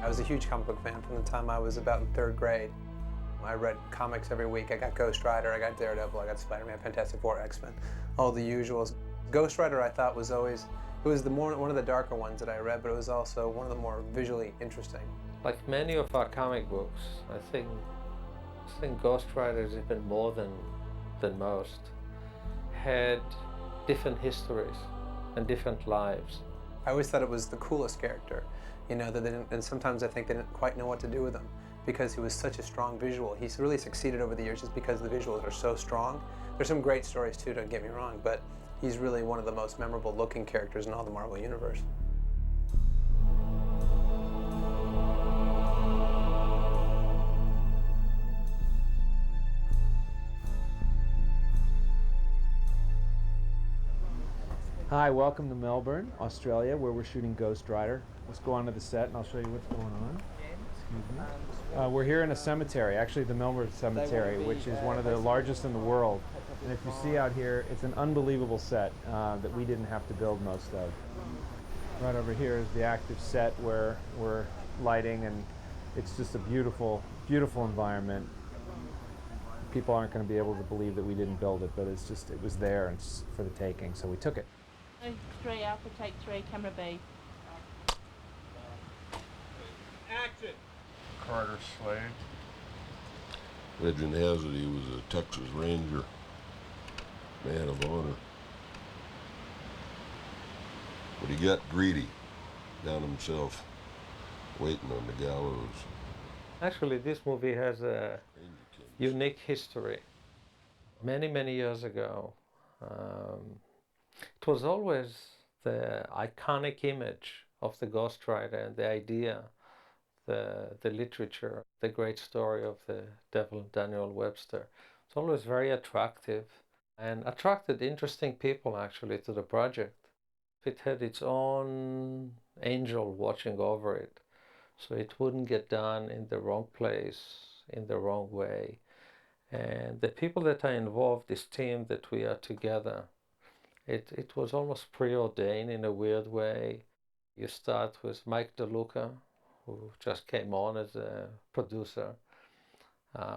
I was a huge comic book fan from the time I was about in third grade. I read comics every week. I got Ghost Rider, I got Daredevil, I got Spider-Man, Fantastic Four, X-Men, all the usuals. Ghost Rider I thought was always, it was one of the darker ones that I read, but it was also one of the more visually interesting. Like many of our comic books, I think Ghost Rider is even more than most, had different histories and different lives. I always thought it was the coolest character, you know, that they didn't, and sometimes I think they didn't quite know what to do with him because he was such a strong visual. He's really succeeded over the years just because the visuals are so strong. There's some great stories too, don't get me wrong, but he's really one of the most memorable looking characters in all the Marvel Universe. Hi, welcome to Melbourne, Australia, where we're shooting Ghost Rider. Let's go onto the set and I'll show you what's going on. Excuse me. We're here in a cemetery, actually the Melbourne Cemetery, which is one of the largest in the world. And if you see out here, it's an unbelievable set that we didn't have to build most of. Right over here is the active set where we're lighting, and it's just a beautiful, beautiful environment. People aren't going to be able to believe that we didn't build it, but it was there and it's for the taking, so we took it. X-ray Alpha, take 3, camera B. Action! Carter Slade. Legend has it he was a Texas Ranger, man of honor. But he got greedy, down himself, waiting on the gallows. Actually, this movie has a unique history. Many, many years ago, it was always the iconic image of the Ghost Rider and the idea, the literature, the great story of the Devil Daniel Webster. It's always very attractive and attracted interesting people actually to the project. It had its own angel watching over it, so it wouldn't get done in the wrong place, in the wrong way. And the people that are involved, this team that we are together, it was almost preordained in a weird way. You start with Mike DeLuca, who just came on as a producer.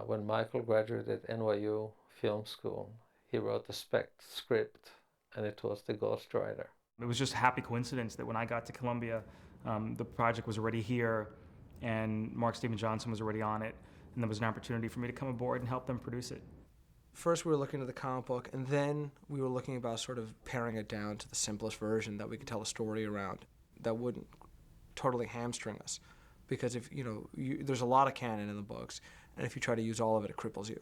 When Michael graduated NYU Film School, he wrote the script, and it was The Ghost Rider. It was just a happy coincidence that when I got to Columbia, the project was already here, and Mark Steven Johnson was already on it, and there was an opportunity for me to come aboard and help them produce it. First, we were looking at the comic book, and then we were looking about sort of paring it down to the simplest version that we could tell a story around that wouldn't totally hamstring us. Because if there's a lot of canon in the books, and if you try to use all of it, it cripples you.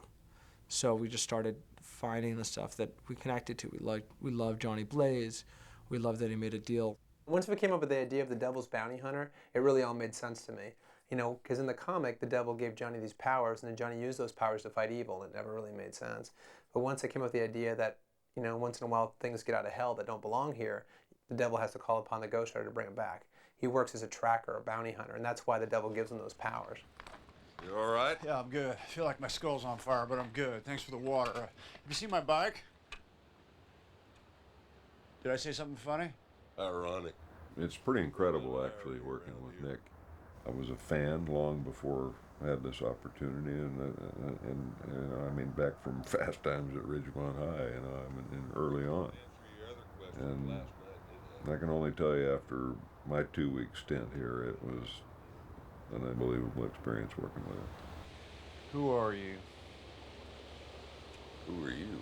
So we just started finding the stuff that we connected to. We loved Johnny Blaze. We loved that he made a deal. Once we came up with the idea of the Devil's Bounty Hunter, it really all made sense to me. You know, because in the comic, the devil gave Johnny these powers, and then Johnny used those powers to fight evil. It never really made sense. But once I came up with the idea that, you know, once in a while things get out of hell that don't belong here, the devil has to call upon the Ghost Rider to bring them back. He works as a tracker, a bounty hunter, and that's why the devil gives him those powers. You all right? Yeah, I'm good. I feel like my skull's on fire, but I'm good. Thanks for the water. Have you seen my bike? Did I say something funny? Ironic. It's pretty incredible, actually, working with Nick. I was a fan long before I had this opportunity, and I mean, back from Fast Times at Ridgemont High, I mean, early on. And I can only tell you, after my 2-week stint here, it was an unbelievable experience working with him. Who are you? Who are you?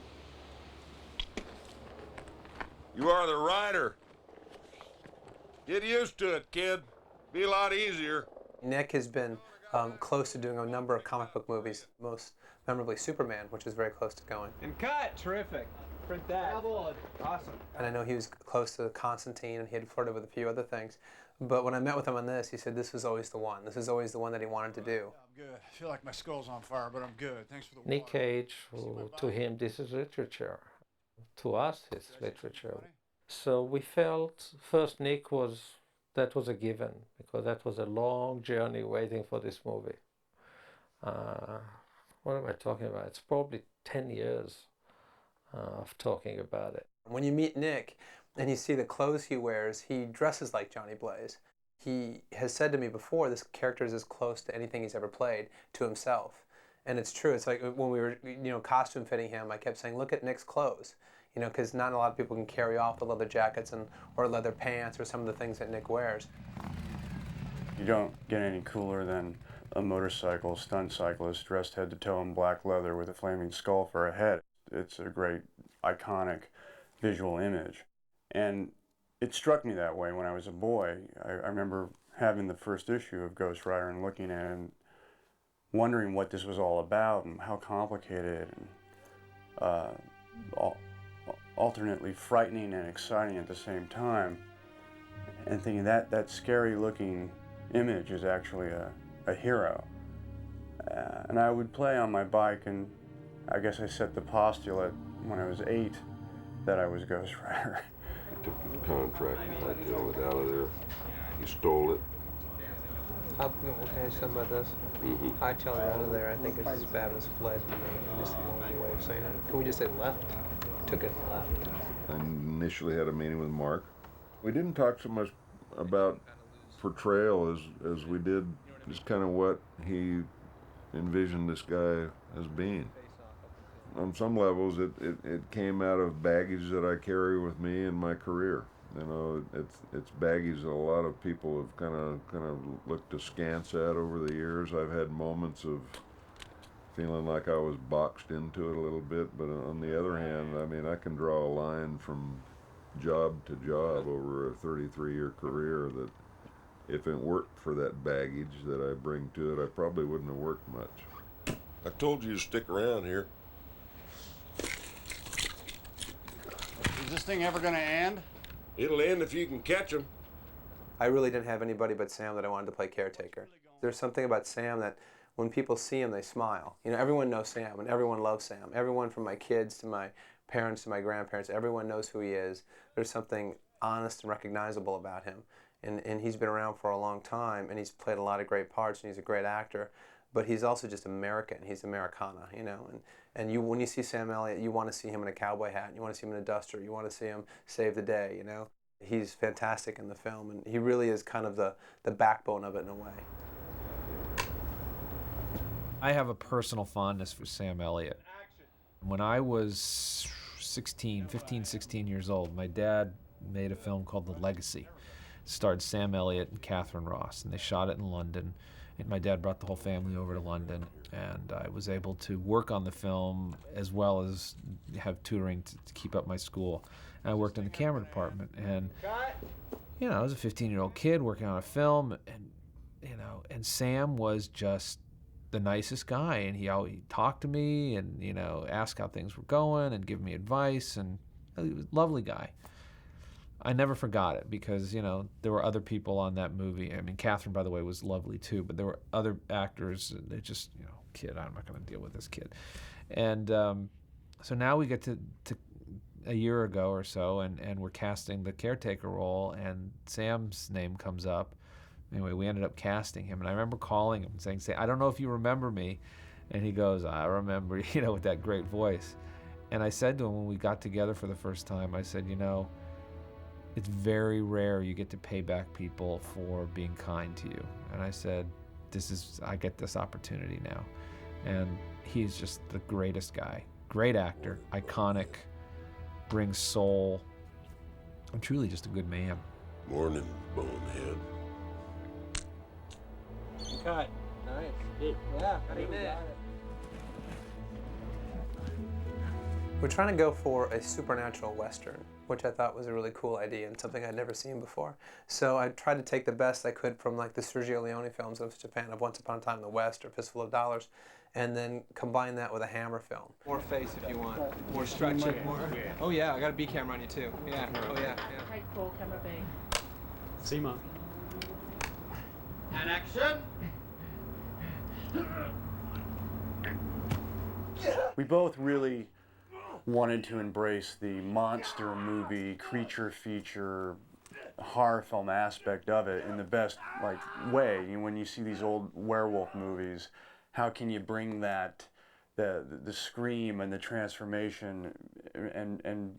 You are the rider. Get used to it, kid. Be a lot easier. Nick has been close to doing a number of comic book movies, most memorably Superman, which is very close to going. And cut! Terrific. Print that. Awesome. And I know he was close to Constantine, and he had flirted with a few other things. But when I met with him on this, he said this was always the one. This is always the one that he wanted to do. Yeah, I'm good. I feel like my skull's on fire, but I'm good. Thanks for the water. Nick Cage, to him, this is literature. To us, it's literature. So we felt first that was a given, because that was a long journey waiting for this movie. What am I talking about? It's probably 10 years of talking about it. When you meet Nick and you see the clothes he wears, he dresses like Johnny Blaze. He has said to me before, this character is as close to anything he's ever played to himself. And it's true. It's like when we were, costume fitting him, I kept saying, look at Nick's clothes. Because not a lot of people can carry off the leather jackets or leather pants or some of the things that Nick wears. You don't get any cooler than a motorcycle stunt cyclist dressed head to toe in black leather with a flaming skull for a head. It's a great, iconic visual image. And it struck me that way when I was a boy. I remember having the first issue of Ghost Rider and looking at it and wondering what this was all about and how complicated and alternately frightening and exciting at the same time. And thinking that scary looking image is actually a hero. And I would play on my bike, and I guess I set the postulate when I was 8 that I was Ghost Rider. Took his contract and hightailed it out of there. He stole it. Can I say something about this? Hightailed it out of there, I think it's as bad as fled. Just the only way of saying it. Can we just say left? Took it and left. I initially had a meeting with Mark. We didn't talk so much about portrayal as we did just kind of what he envisioned this guy as being. On some levels, it came out of baggage that I carry with me in my career. It's baggage that a lot of people have kind of looked askance at over the years. I've had moments of feeling like I was boxed into it a little bit, but on the other hand, I mean, I can draw a line from job to job over a 33-year career that if it weren't for that baggage that I bring to it, I probably wouldn't have worked much. I told you to stick around here. Is this thing ever going to end? It'll end if you can catch him. I really didn't have anybody but Sam that I wanted to play caretaker. There's something about Sam that when people see him, they smile. Everyone knows Sam, and everyone loves Sam. Everyone from my kids to my parents to my grandparents, everyone knows who he is. There's something honest and recognizable about him. And he's been around for a long time, and he's played a lot of great parts, and he's a great actor. But he's also just American. He's Americana, And when you see Sam Elliott, you want to see him in a cowboy hat. You want to see him in a duster. You want to see him save the day, He's fantastic in the film, and he really is kind of the backbone of it in a way. I have a personal fondness for Sam Elliott. When I was 15, 16 years old, my dad made a film called The Legacy. It starred Sam Elliott and Catherine Ross, and they shot it in London. And my dad brought the whole family over to London, and I was able to work on the film as well as have tutoring to keep up my school. And I worked in the camera department, and I was a 15-year-old kid working on a film, and Sam was just the nicest guy, and he talked to me and asked how things were going and give me advice, and he was a lovely guy. I never forgot it because there were other people on that movie. I mean, Catherine, by the way, was lovely too, but there were other actors. They just kid, I'm not going to deal with this kid. And so now we get to a year ago or so, and we're casting the caretaker role, and Sam's name comes up. Anyway, we ended up casting him, and I remember calling him and saying, I don't know if you remember me. And he goes, I remember, with that great voice. And I said to him when we got together for the first time, I said, it's very rare you get to pay back people for being kind to you. And I said, I get this opportunity now. And he's just the greatest guy. Great actor, iconic, brings soul, and truly just a good man. Morning, bonehead. Cut. Nice. Yeah, got it. We're trying to go for a supernatural Western, which I thought was a really cool idea and something I'd never seen before. So I tried to take the best I could from like the Sergio Leone films I was such a fan of, Once Upon a Time in the West or Fistful of Dollars, and then combine that with a Hammer film. More face if you want, more stretching, more. Oh yeah, I got a B camera on you too. Yeah, oh yeah. Take 4, camera B. Seema. And action! We both really wanted to embrace the monster movie, creature feature, horror film aspect of it in the best way. When you see these old werewolf movies, how can you bring that, the scream and the transformation and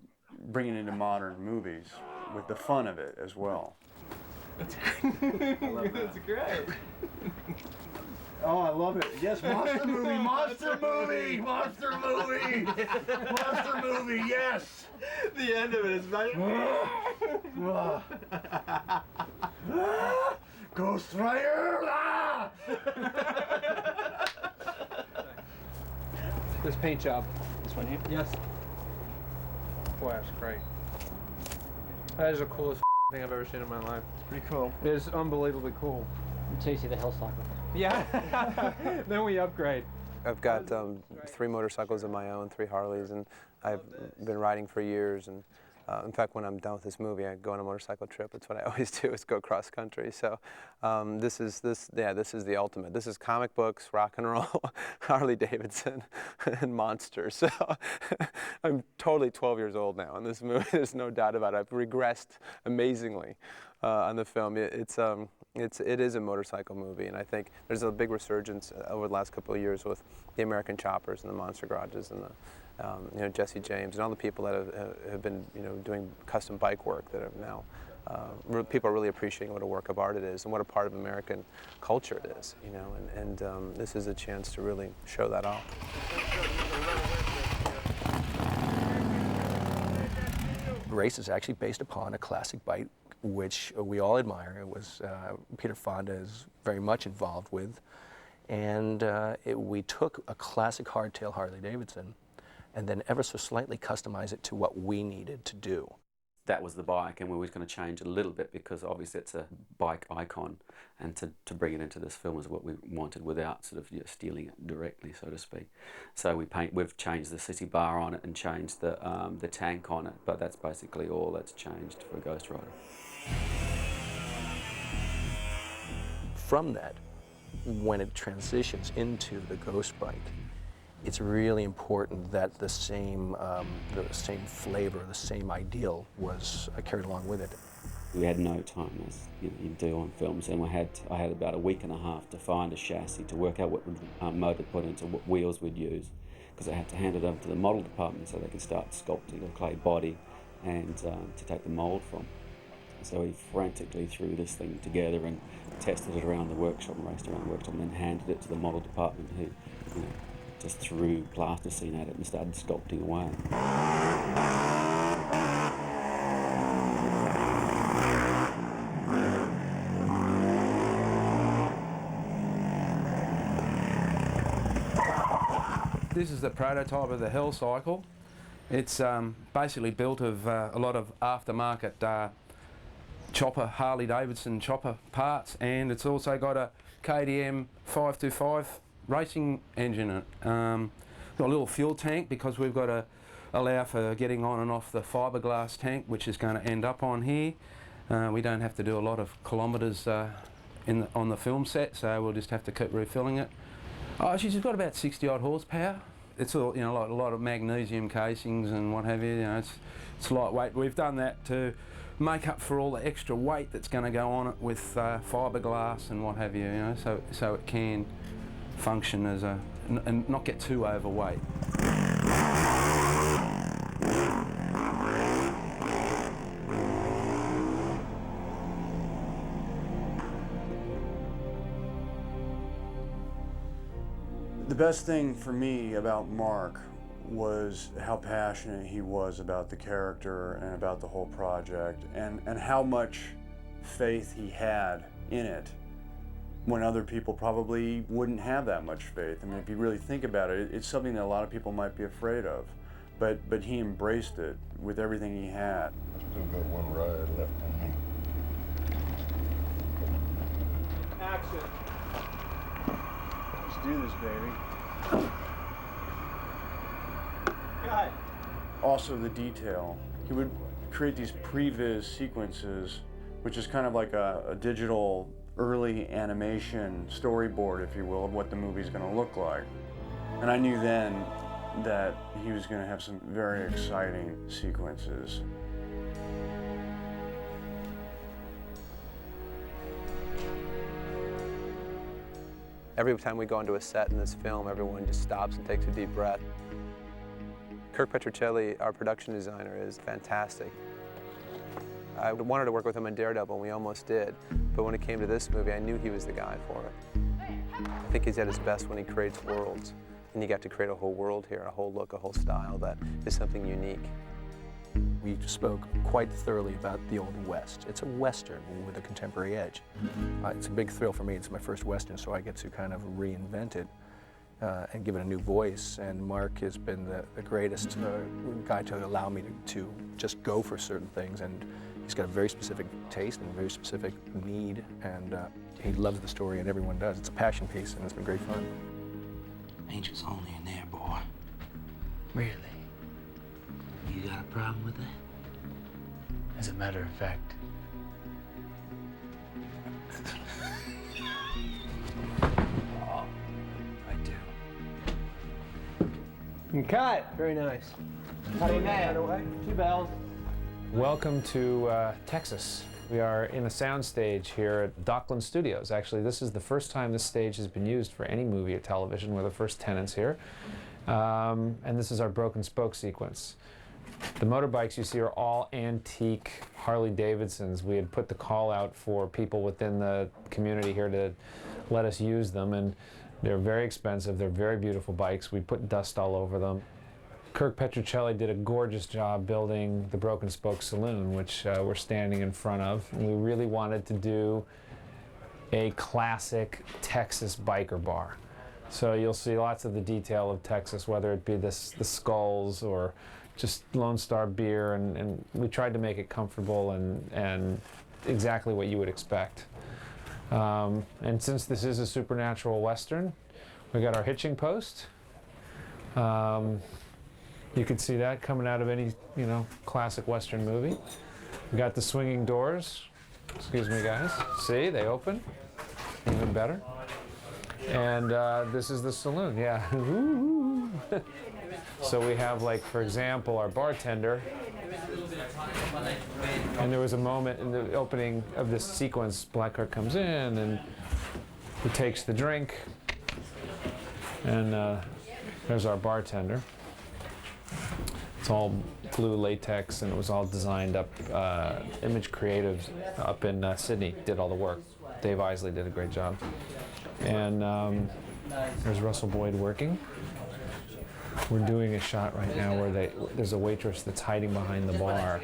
bring it into modern movies with the fun of it as well? That's great. Oh, I love it. Yes, monster movie, monster movie, monster movie, monster movie, yes. The end of it is like. Ghost Rider! Ah! This paint job. This one here? Yes. Boy, that's great. That is the coolest thing I've ever seen in my life. It's pretty cool. It is unbelievably cool. Until you see the hill cycle. Yeah. Then we upgrade. I've got 3 motorcycles of my own, 3 Harleys, and I've been riding for years. And in fact, when I'm done with this movie, I go on a motorcycle trip. That's what I always do, is go cross country. So this is the ultimate. This is comic books, rock and roll, Harley Davidson, and monsters. So I'm totally 12 years old now in this movie. There's no doubt about it. I've regressed amazingly on the film. It is a motorcycle movie, and I think there's a big resurgence over the last couple of years with the American Choppers and the Monster Garages and the Jesse James and all the people that have been doing custom bike work that are now people are really appreciating what a work of art it is and what a part of American culture it is, and this is a chance to really show that off. Race is actually based upon a classic bike which we all admire. It was Peter Fonda is very much involved with, and we took a classic hardtail Harley Davidson and then ever so slightly customize it to what we needed to do. That was the bike, and we were going to change it a little bit because obviously it's a bike icon, and to bring it into this film is what we wanted without sort of stealing it directly, so to speak. So we've changed the city bar on it and changed the tank on it, but that's basically all that's changed for Ghost Rider. From that, when it transitions into the Ghost bike, it's really important that the same flavor, the same ideal was carried along with it. We had no time, as you do on films, and I had about a week and a half to find a chassis, to work out what motor to put into, what wheels we'd use, because I had to hand it over to the model department so they could start sculpting a clay body and to take the mould from. So we frantically threw this thing together and tested it around the workshop and raced around the workshop and then handed it to the model department, who just threw plasticine at it and started sculpting away. This is the prototype of the Hell Cycle. It's basically built of a lot of aftermarket chopper, Harley Davidson chopper parts, and it's also got a KTM 525 racing engine in it. Got a little fuel tank because we've got to allow for getting on and off the fiberglass tank, which is going to end up on here. We don't have to do a lot of kilometres on the film set, so we'll just have to keep refilling it. She's got about 60 odd horsepower. It's all, like a lot of magnesium casings and what have you. It's lightweight. We've done that to make up for all the extra weight that's going to go on it with fiberglass and what have you. So it can function as and not get too overweight. The best thing for me about Mark was how passionate he was about the character and about the whole project, and how much faith he had in it when other people probably wouldn't have that much faith. I mean, if you really think about it, it's something that a lot of people might be afraid of, but he embraced it with everything he had. I still got one ride left in me. Action. Let's do this, baby. Cut. Also the detail. He would create these previs sequences, which is kind of like a digital early animation storyboard, if you will, of what the movie's going to look like. And I knew then that he was going to have some very exciting sequences. Every time we go into a set in this film, everyone just stops and takes a deep breath. Kirk Petruccelli, our production designer, is fantastic. I wanted to work with him on Daredevil, and we almost did. But when it came to this movie, I knew he was the guy for it. I think he's at his best when he creates worlds. And you got to create a whole world here, a whole look, a whole style that is something unique. We spoke quite thoroughly about the Old West. It's a Western with a contemporary edge. It's a big thrill for me. It's my first Western, so I get to kind of reinvent it and give it a new voice. And Mark has been the greatest guy to allow me to just go for certain things. And he's got a very specific taste and a very specific need. And he loves the story, and everyone does. It's a passion piece, and it's been great fun. Angel's only in there, boy. Really? You got a problem with that? As a matter of fact. Oh, I do. Cut. Very nice. How do you know? 2 bells. Welcome to Texas. We are in a soundstage here at Dockland Studios. Actually, this is the first time this stage has been used for any movie or television. We're the first tenants here. And this is our Broken Spoke sequence. The motorbikes you see are all antique Harley Davidsons. We had put the call out for people within the community here to let us use them, and they're very expensive. They're very beautiful bikes. We put dust all over them. Kirk Petruccelli did a gorgeous job building the Broken Spoke Saloon, which we're standing in front of. And we really wanted to do a classic Texas biker bar. So you'll see lots of the detail of Texas, whether it be the skulls or just Lone Star beer, and we tried to make it comfortable and exactly what you would expect. And since this is a supernatural Western, we got our hitching post. You can see that coming out of any, classic Western movie. We got the swinging doors. Excuse me, guys. See, they open. Even better. And this is the saloon, yeah. So we have, like, for example, our bartender. And there was a moment in the opening of this sequence, Blackheart comes in and he takes the drink. And there's our bartender. It's all blue latex, and it was all designed up. Image Creatives up in Sydney did all the work. Dave Isley did a great job. And there's Russell Boyd working. We're doing a shot right now where there's a waitress that's hiding behind the bar,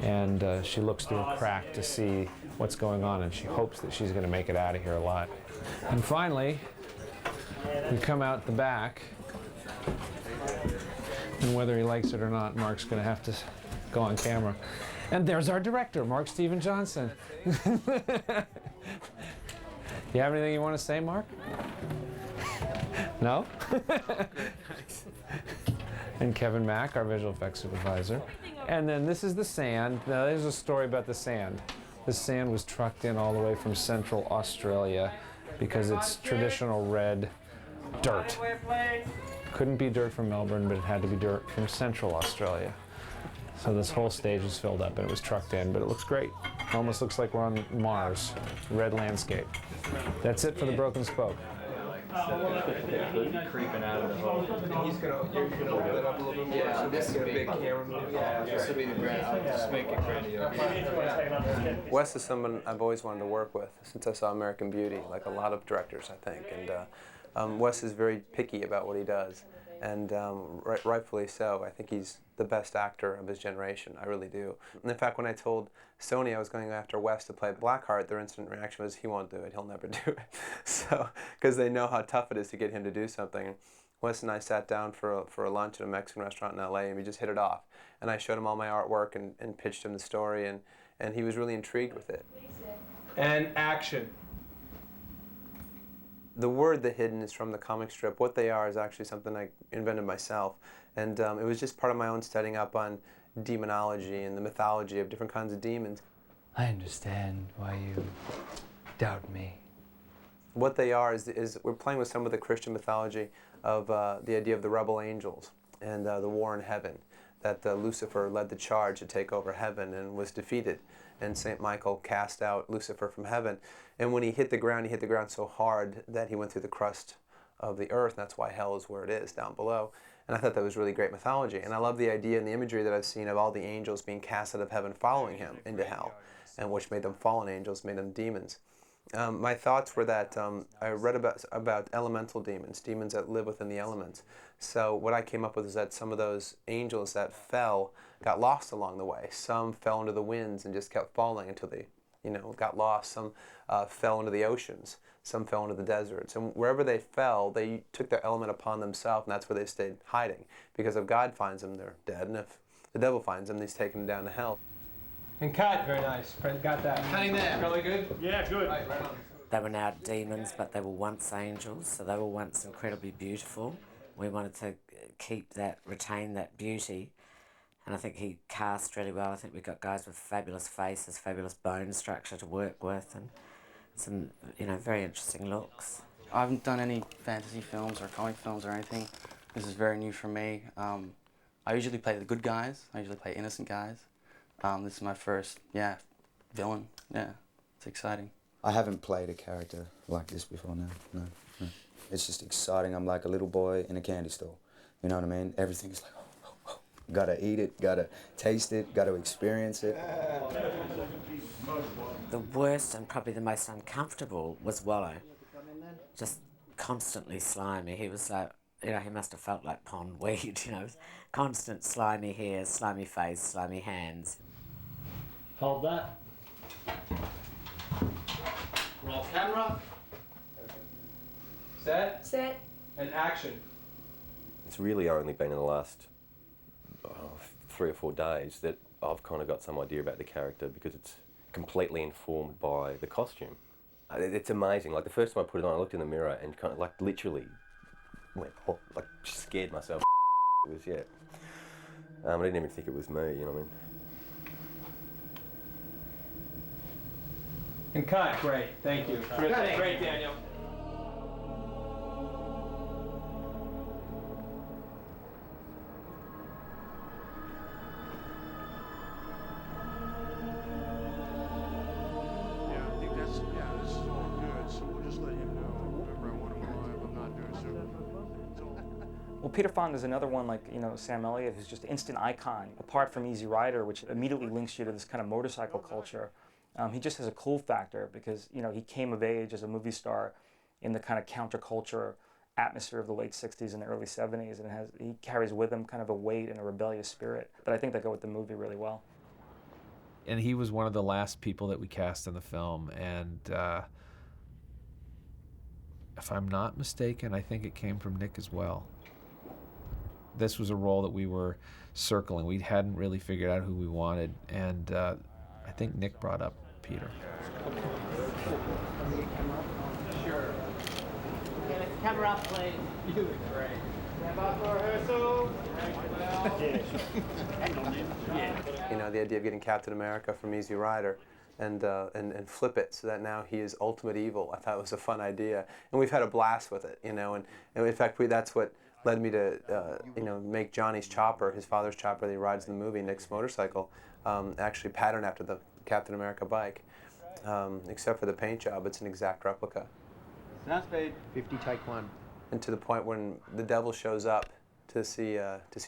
and she looks through a crack to see what's going on, and she hopes that she's going to make it out of here alive. And finally, we come out the back. And whether he likes it or not, Mark's going to have to go on camera. And there's our director, Mark Steven Johnson. You have anything you want to say, Mark? No? And Kevin Mack, our visual effects supervisor. And then this is the sand. Now, there's a story about the sand. The sand was trucked in all the way from Central Australia because it's traditional red dirt. Couldn't be dirt from Melbourne, but it had to be dirt from Central Australia. So this whole stage is filled up, and it was trucked in, but it looks great. It almost looks like we're on Mars. Red landscape. That's it for the Broken Spoke. Creeping out of the hole. And you're gonna open it up a little bit more. Yeah, so this is a big camera movie. Yeah, this will be the grand. I'll just make it grandiose. Wes is someone I've always wanted to work with since I saw American Beauty, like a lot of directors, I think. And Wes is very picky about what he does, and rightfully so. I think he's the best actor of his generation. I really do. And in fact, when I told Sony I was going after Wes to play Blackheart, their instant reaction was, he won't do it, he'll never do it. So, because they know how tough it is to get him to do something. Wes and I sat down for a lunch at a Mexican restaurant in LA, and we just hit it off. And I showed him all my artwork and pitched him the story, and he was really intrigued with it. And action. The word The Hidden is from the comic strip. What they are is actually something I invented myself. And it was just part of my own studying up on demonology and the mythology of different kinds of demons. I understand why you doubt me. What they are is we're playing with some of the Christian mythology of the idea of the rebel angels and the war in heaven, that Lucifer led the charge to take over heaven and was defeated. And St. Michael cast out Lucifer from heaven. And when he hit the ground so hard that he went through the crust of the earth. And that's why hell is where it is, down below. And I thought that was really great mythology. And I love the idea and the imagery that I've seen of all the angels being cast out of heaven following him into hell, and which made them fallen angels, made them demons. My thoughts were that I read about elemental demons, demons that live within the elements. So what I came up with is that some of those angels that fell got lost along the way. Some fell into the winds and just kept falling until they, got lost. Some fell into the oceans. Some fell into the deserts. And wherever they fell, they took their element upon themselves, and that's where they stayed hiding. Because if God finds them, they're dead. And if the devil finds them, he's taken them down to hell. And cut. Very nice. Got that. Cutting there. Really good? Yeah, good. Right on. They were now demons, but they were once angels, so they were once incredibly beautiful. We wanted to retain that beauty, and I think he cast really well. I think we got guys with fabulous faces, fabulous bone structure to work with, and some, very interesting looks. I haven't done any fantasy films or comic films or anything. This is very new for me. I usually play the good guys. I usually play innocent guys. This is my first, villain. Yeah, it's exciting. I haven't played a character like this before, no. It's just exciting. I'm like a little boy in a candy store. You know what I mean? Everything's like, oh. Gotta eat it, gotta taste it, gotta experience it. The worst and probably the most uncomfortable was Wallow. Just constantly slimy. He was like, he must have felt like pond weed, constant slimy hair, slimy face, slimy hands. Hold that. Roll camera. Set. Set. And action. It's really only been in the last 3 or 4 days that I've kind of got some idea about the character, because it's completely informed by the costume. It's amazing. Like the first time I put it on, I looked in the mirror and kind of like literally went, scared myself. It was, I didn't even think it was me, you know what I mean? And cut. Great. Thank you. Great, Daniel. This is all good, so we'll just let you know. Remember, I want him alive. I'm not doing so. Well, Peter Fonda is another one like, Sam Elliott, who's just an instant icon. Apart from Easy Rider, which immediately links you to this kind of motorcycle culture, he just has a cool factor because, he came of age as a movie star in the kind of counterculture atmosphere of the late 60s and the early 70s, and he carries with him kind of a weight and a rebellious spirit that I think that go with the movie really well. And he was one of the last people that we cast in the film, and if I'm not mistaken, I think it came from Nick as well. This was a role that we were circling. We hadn't really figured out who we wanted, and I think Nick brought up Peter. Sure. Okay, let's camera up, please. You look great. Stand by for rehearsal. The idea of getting Captain America from Easy Rider and flip it so that now he is ultimate evil. I thought it was a fun idea, and we've had a blast with it, and in fact that's what led me to make Johnny's chopper, his father's chopper that he rides in the movie, Nick's motorcycle, actually patterned after the Captain America bike. Except for the paint job, it's an exact replica. Sound speed. 50, take 1. And to the point when the devil shows up to see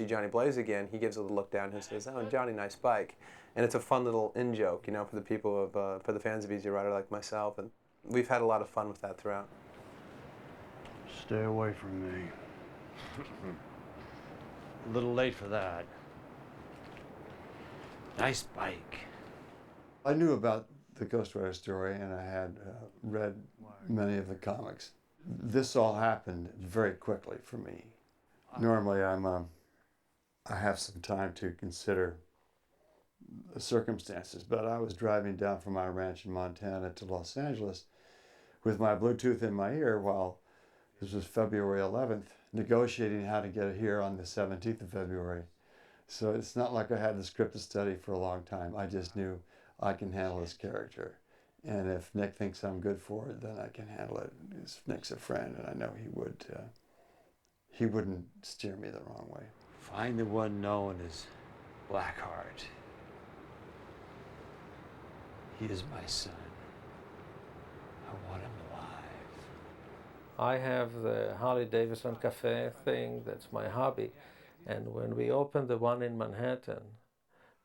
Johnny Blaze again, he gives a little look down and says, "Oh, Johnny, nice bike." And it's a fun little in-joke, for the people for the fans of Easy Rider like myself, and we've had a lot of fun with that throughout. Stay away from me. A little late for that. Nice bike. I knew about the Ghost Rider story, and I had read many of the comics. This all happened very quickly for me. Normally, I have some time to consider the circumstances, but I was driving down from my ranch in Montana to Los Angeles with my Bluetooth in my ear while this was February 11th, negotiating how to get here on the 17th of February. So it's not like I had the script to study for a long time. I just knew I can handle this character. And if Nick thinks I'm good for it, then I can handle it. Nick's a friend, and I know he wouldn't steer me the wrong way. Find the one known as Blackheart. He is my son. I want him alive. I have the Harley Davidson Cafe thing, that's my hobby. And when we opened the one in Manhattan,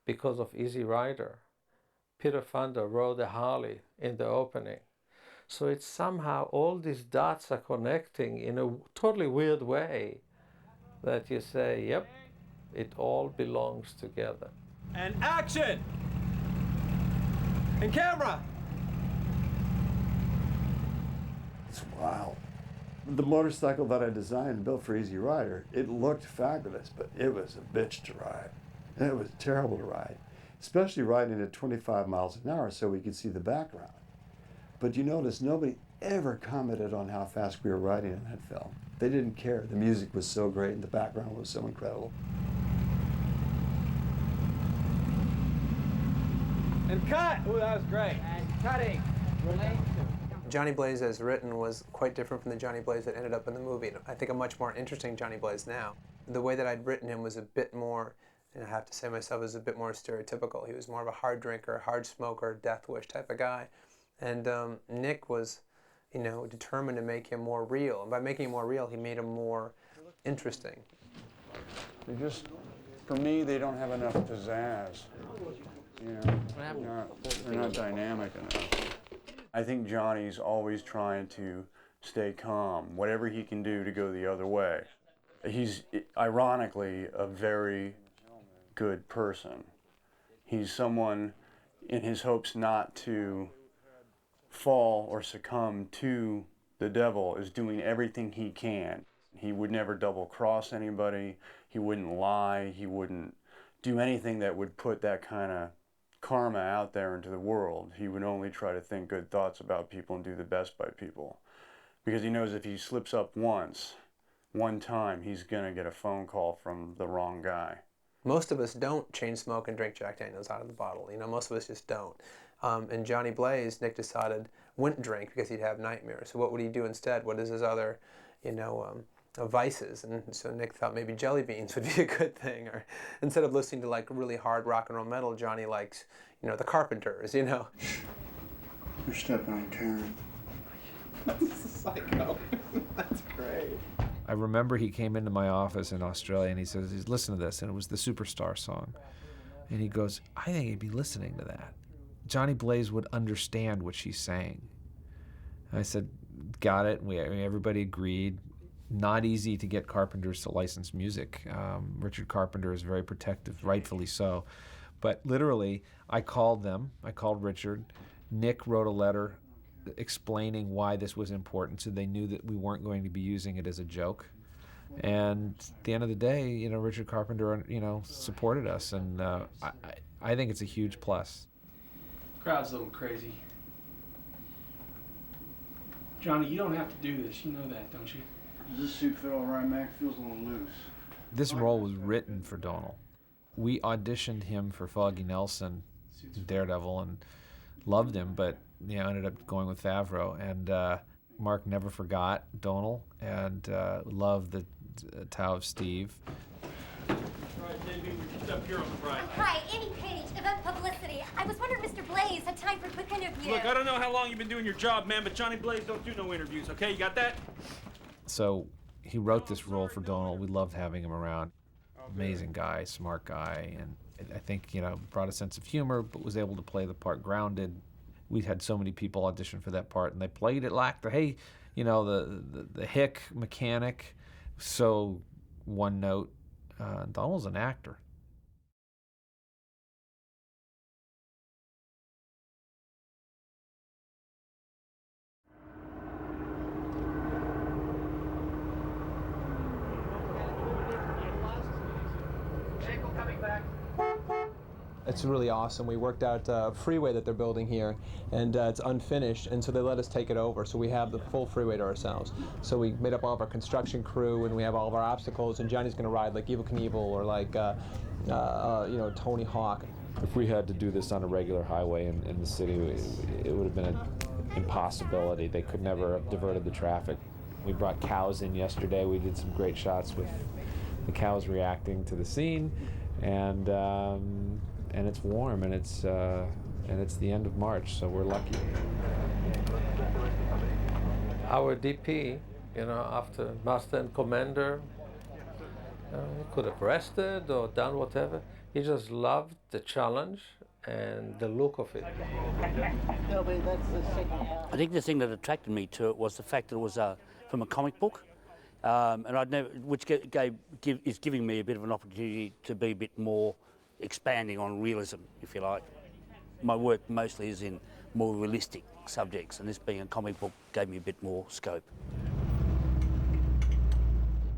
because of Easy Rider, Peter Fonda rode a Harley in the opening. So it's somehow all these dots are connecting in a totally weird way that you say, yep, it all belongs together. And action! And camera! It's wild. The motorcycle that I designed and built for Easy Rider, it looked fabulous, but it was a bitch to ride. And it was terrible to ride, especially riding at 25 miles an hour so we could see the background. But you notice nobody ever commented on how fast we were riding in that film. They didn't care. The music was so great and the background was so incredible. And cut! Ooh, that was great. And cutting. Relate to. Johnny Blaze as written was quite different from the Johnny Blaze that ended up in the movie. And I think a much more interesting Johnny Blaze now. The way that I'd written him was a bit more, and I have to say myself, was a bit more stereotypical. He was more of a hard drinker, hard smoker, death wish type of guy. And Nick was, you know, determined to make him more real. And by making him more real, he made him more interesting. They just, for me, they don't have enough pizzazz. You know, they're not dynamic enough. I think Johnny's always trying to stay calm, whatever he can do to go the other way. He's, ironically, a very good person. He's someone, in his hopes not to fall or succumb to the devil, is doing everything he can. He would never double-cross anybody. He wouldn't lie. He wouldn't do anything that would put that kind of karma out there into the world. He would only try to think good thoughts about people and do the best by people. Because he knows if he slips up one time, he's going to get a phone call from the wrong guy. Most of us don't chain smoke and drink Jack Daniels out of the bottle. You know, most of us just don't. And Johnny Blaze, Nick decided, wouldn't drink because he'd have nightmares. So what would he do instead? What is his other, you know, vices? And so Nick thought maybe jelly beans would be a good thing. Or instead of listening to like really hard rock and roll metal, Johnny likes, you know, the Carpenters, you know. You're stepping on Karen. That's a psycho. That's great. I remember he came into my office in Australia and he says, listen to this, and it was the Superstar song. And he goes, I think he'd be listening to that. Johnny Blaze would understand what she's saying. And I said, got it. Everybody agreed. Not easy to get Carpenters to license music. Richard Carpenter is very protective, rightfully so. But literally, I called them. I called Richard. Nick wrote a letter explaining why this was important, so they knew that we weren't going to be using it as a joke. And at the end of the day, you know, Richard Carpenter, you know, supported us, and I think it's a huge plus. Crowd's a little crazy. Johnny, you don't have to do this. You know that, don't you? Does this suit fit all right, Mac? Feels a little loose. This role was written for Donal. We auditioned him for Foggy Nelson, Daredevil, and loved him, but you know, ended up going with Favreau. And Mark never forgot Donal and loved the Tao of Steve. All right, JB, we're just up here on the right. Hi, Annie Page, Event Publicity. I was wondering if Mr. Blaze had time for a quick interview. Look, I don't know how long you've been doing your job, man, but Johnny Blaze don't do no interviews, okay? You got that? So he wrote this role for Donal. We loved having him around. Amazing guy, smart guy, and I think, you know, brought a sense of humor, but was able to play the part grounded. We'd had so many people audition for that part, and they played it like the, hey, you know, the hick mechanic, so one note. Donal's an actor. It's really awesome. We worked out a freeway that they're building here, and it's unfinished, and so they let us take it over. So we have the full freeway to ourselves. So we made up all of our construction crew, and we have all of our obstacles, and Johnny's going to ride like Evel Knievel or like, you know, Tony Hawk. If we had to do this on a regular highway in the city, it would have been an impossibility. They could never have diverted the traffic. We brought cows in yesterday. We did some great shots with the cows reacting to the scene, and it's warm, and it's the end of March, so we're lucky. Our DP You know, after Master and Commander, he could have rested or done whatever. He just loved the challenge and the look of it. I think the thing that attracted me to it was the fact that it was from a comic book, and I'd never, which is giving me a bit of an opportunity to be a bit more expanding on realism, if you like. My work mostly is in more realistic subjects, and this being a comic book gave me a bit more scope.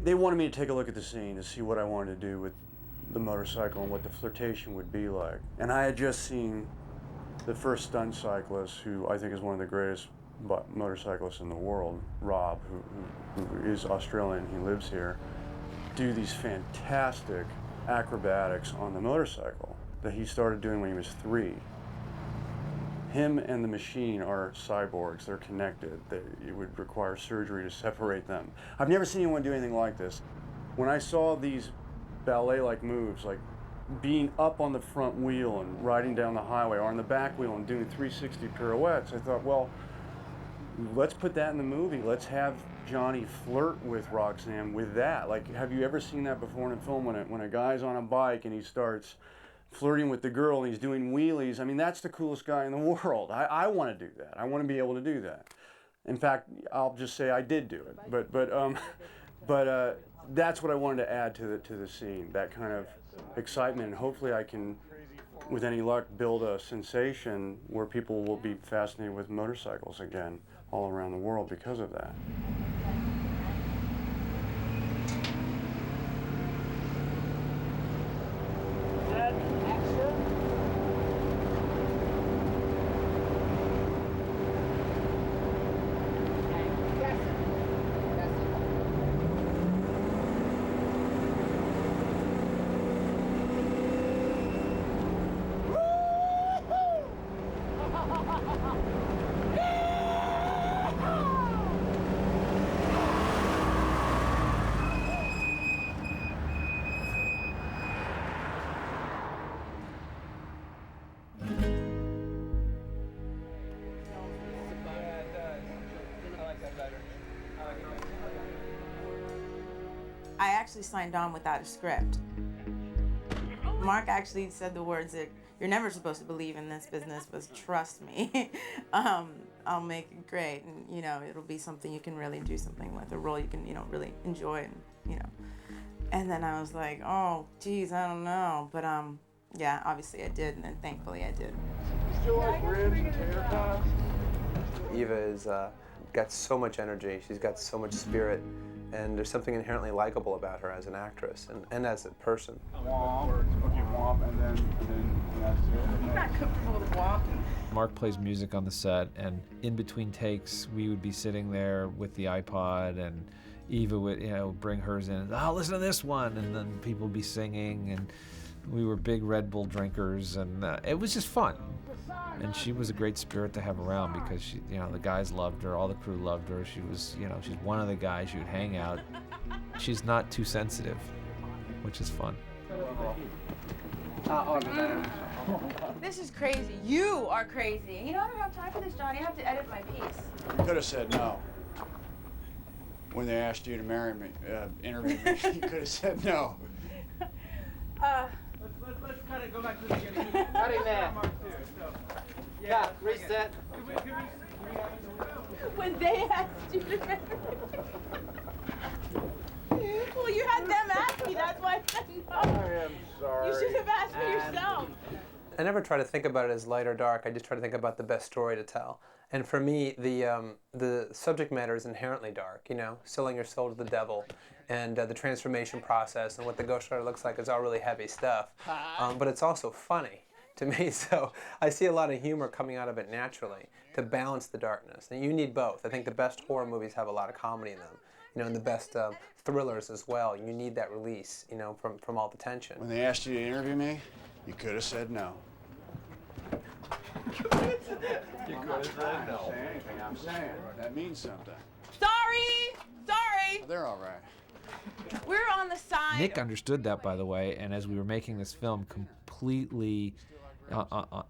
They wanted me to take a look at the scene to see what I wanted to do with the motorcycle and what the flirtation would be like. And I had just seen the first stunt cyclist, who I think is one of the greatest motorcyclists in the world, Rob, who is Australian, he lives here, do these fantastic acrobatics on the motorcycle that he started doing when he was 3. Him and the machine are cyborgs. They're connected. It would require surgery to separate them. I've never seen anyone do anything like this. When I saw these ballet-like moves, like being up on the front wheel and riding down the highway, or on the back wheel and doing 360 pirouettes, I thought, well, let's put that in the movie. Let's have Johnny flirt with Roxanne with that. Like, have you ever seen that before in a film when a guy's on a bike and he starts flirting with the girl and he's doing wheelies? I mean, that's the coolest guy in the world. I want to do that. I want to be able to do that. In fact, I'll just say I did do it. But that's what I wanted to add to the scene, that kind of excitement. And hopefully I can, with any luck, build a sensation where people will be fascinated with motorcycles again all around the world because of that. I actually signed on without a script. Mark actually said the words that you're never supposed to believe in this business, but trust me, I'll make it great, and you know, it'll be something you can really do something with, a role you can, you know, really enjoy, and you know. And then I was like, oh, geez, I don't know, but yeah, obviously I did, and then thankfully I did. Still like ribs and tater Eva is got so much energy. She's got so much spirit. And there's something inherently likable about her as an actress and as a person. Womp. Okay, womp, and then that's it. I'm not comfortable with womp. Mark plays music on the set, and in between takes, we would be sitting there with the iPod, and Eva would, you know, bring hers in. Oh, listen to this one, and then people would be singing, and we were big Red Bull drinkers, and it was just fun. And she was a great spirit to have around because she, you know, the guys loved her, all the crew loved her. She was, you know, she's one of the guys you would hang out. She's not too sensitive, which is fun. This is crazy. You are crazy. You know, I don't have time for this, Johnny. I have to edit my piece. You could have said no. When they asked you to marry me, interview me, you could have said no. Let's cut it. Go back to the beginning. Cutting that. Yeah, reset. When they asked you to marry well, you had them ask me, that's why I said no. I am sorry. You should have asked me yourself. I never try to think about it as light or dark. I just try to think about the best story to tell. And for me, the subject matter is inherently dark, you know, selling your soul to the devil. And the transformation process and what the Ghost Rider looks like is all really heavy stuff. But it's also funny to me, so I see a lot of humor coming out of it naturally to balance the darkness. And you need both. I think the best horror movies have a lot of comedy in them, you know, and the best thrillers as well. You need that release, you know, from all the tension. When they asked you to interview me, you could have said no. You could have said no. I'm saying that means something. Sorry. They're all right. We're on the side. Nick understood that, by the way, and as we were making this film, completely,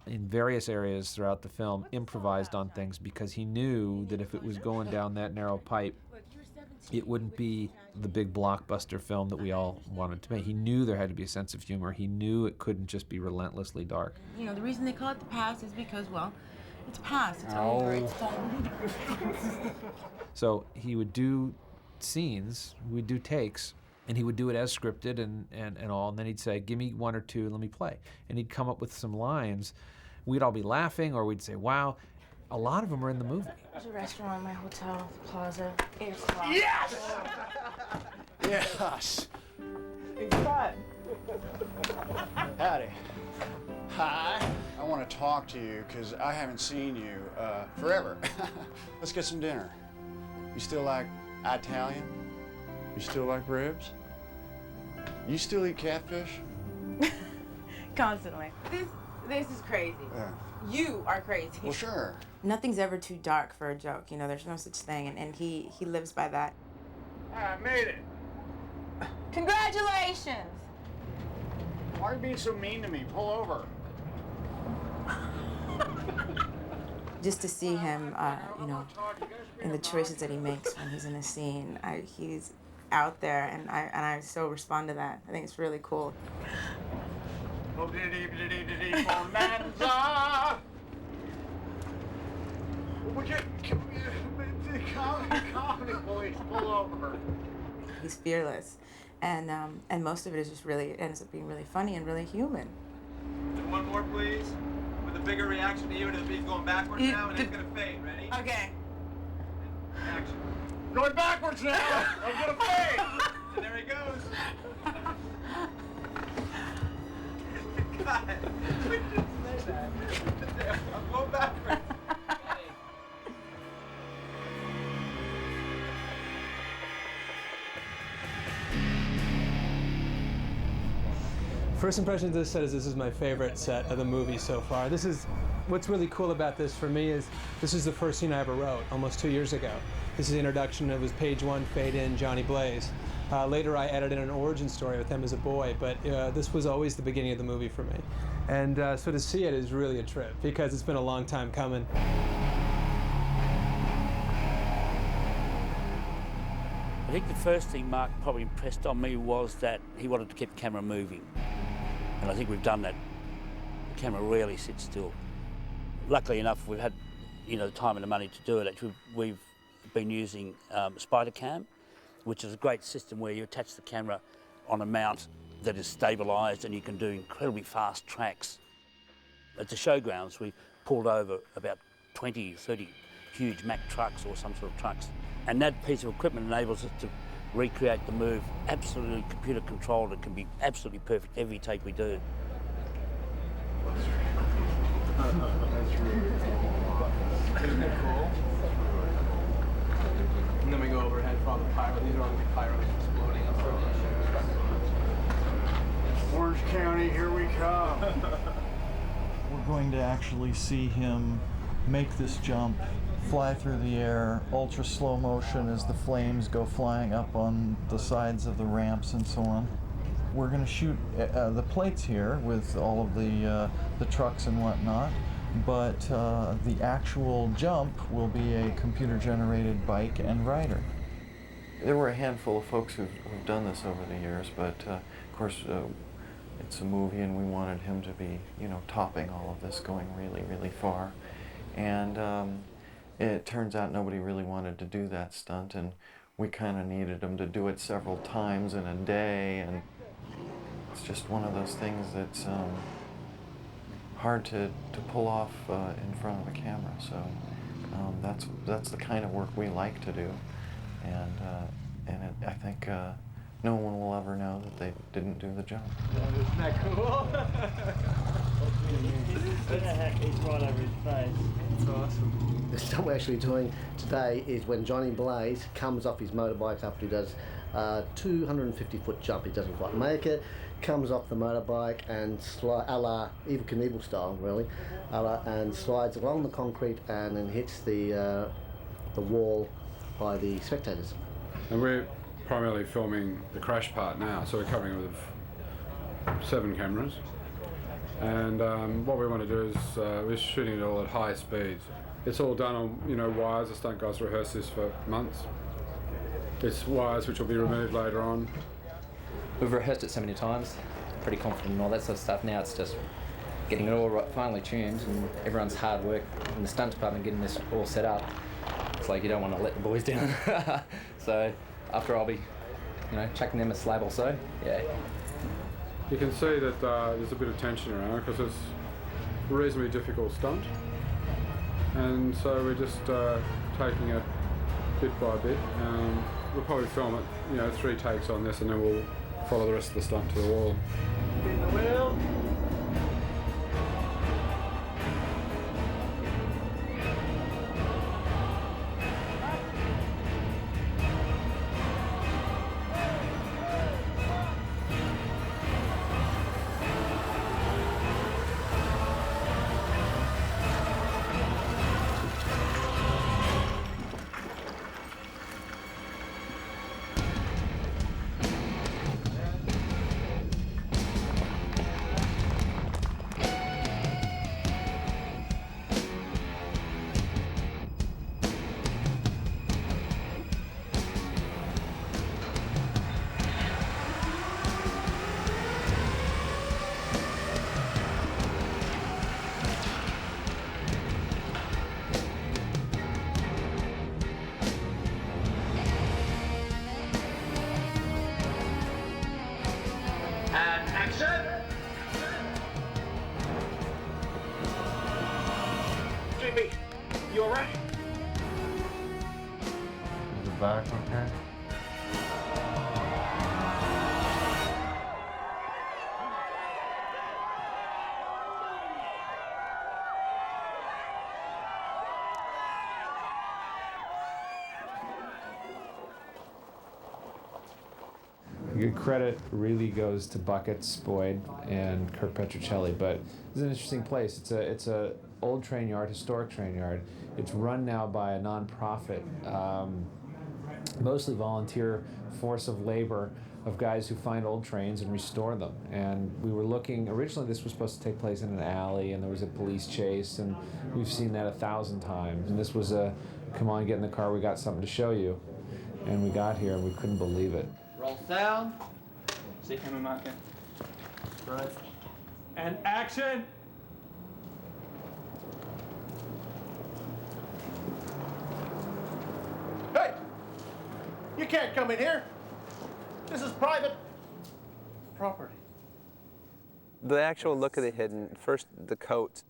in various areas throughout the film, improvised on things because he knew that if it was going down that narrow pipe, it wouldn't be the big blockbuster film that we all wanted to make. He knew there had to be a sense of humor. He knew it couldn't just be relentlessly dark. You know, the reason they call it the past is because, well, it's past, it's over, it's done. So he would do scenes, we'd do takes, and he would do it as scripted and all, and then he'd say, give me one or two and let me play. And he'd come up with some lines. We'd all be laughing, or we'd say, wow. A lot of them are in the movie. There's a restaurant in my hotel, the Plaza, 8 o'clock. Yes! Yes! It's fun. Howdy. Hi. I want to talk to you because I haven't seen you forever. Let's get some dinner. You still like Italian? You still like ribs? You still eat catfish? Constantly. This is crazy. Yeah. You are crazy. Well, sure. Nothing's ever too dark for a joke. You know, there's no such thing, and he lives by that. I made it. Congratulations! Why are you being so mean to me? Pull over. Just to see him, you know, in the choices that he makes when he's in a scene, he's out there, and I so respond to that. I think it's really cool. Comedy police, pull over. He's fearless, and most of it is just really ends up being really funny and really human. One more, please. With a bigger reaction to you, and the beat's going backwards now, and it's gonna fade. Ready? Okay. Action. Going backwards now. I'm gonna fade. And there he goes. God, we didn't say that. I'm going backwards. First impression of this set is this is my favorite set of the movie so far. This is, what's really cool about this for me is this is the first scene I ever wrote almost 2 years ago. This is the introduction. It was page 1, fade in, Johnny Blaze. Later I added in an origin story with him as a boy, but this was always the beginning of the movie for me. And so to see it is really a trip because it's been a long time coming. I think the first thing Mark probably impressed on me was that he wanted to keep the camera moving. And I think we've done that. The camera rarely sits still. Luckily enough, we've had, you know, the time and the money to do it. Actually, we've been using SpiderCam, which is a great system where you attach the camera on a mount that is stabilised and you can do incredibly fast tracks. At the showgrounds, we pulled over about 20, 30 huge Mack trucks or some sort of trucks. And that piece of equipment enables us to recreate the move absolutely computer controlled. It can be absolutely perfect every take we do. Isn't it cool? And then we go overhead for all the pyro. These are all the pyros exploding. Orange County, here we come. We're going to actually see him make this jump, fly through the air, ultra slow motion as the flames go flying up on the sides of the ramps and so on. We're going to shoot the plates here with all of the trucks and whatnot, but the actual jump will be a computer-generated bike and rider. There were a handful of folks who've done this over the years, but of course it's a movie and we wanted him to be, you know, topping all of this, going really, really far. And it turns out nobody really wanted to do that stunt, and we kind of needed him to do it several times in a day, and it's just one of those things that's hard to pull off in front of a camera. So that's the kind of work we like to do, and I think no one will ever know that they didn't do the jump. Isn't that cool? He's right over his face. It's awesome. The stunt we're actually doing today is when Johnny Blaze comes off his motorbike after he does a 250-foot jump. He doesn't quite make it, comes off the motorbike and a la Evel Knievel style, really, and slides along the concrete and then hits the wall by the spectators. And we're primarily filming the crash part now, so we're covering it with 7 cameras. And what we want to do is we're shooting it all at high speeds. It's all done on, you know, wires. The stunt guys rehearse this for months. its wires, which will be removed later on. We've rehearsed it so many times, pretty confident in all that sort of stuff. Now it's just getting it all right, finally tuned, and everyone's hard work in the stunt department getting this all set up. It's like you don't want to let the boys down. So after I'll be, chucking them a slab or so, yeah. You can see that there's a bit of tension around because it's a reasonably difficult stunt, and so we're just taking it bit by bit. We'll probably film it, 3 takes on this, and then we'll follow the rest of the stunt to the wall. Spin the wheel. And action! JB, you alright? Is the back okay? Good credit really goes to Buckets, Boyd, and Kirk Petruccelli, but it's an interesting place. It's a old train yard, historic train yard. It's run now by a non-profit, mostly volunteer force of labor of guys who find old trains and restore them. And we were looking, originally this was supposed to take place in an alley, and there was a police chase, and we've seen that 1,000 times. And this was a, come on, get in the car, we got something to show you. And we got here and we couldn't believe it. Roll sound. See camera marker. Right. And action! Hey! You can't come in here. This is private property. The actual look of the Hidden, first the coats,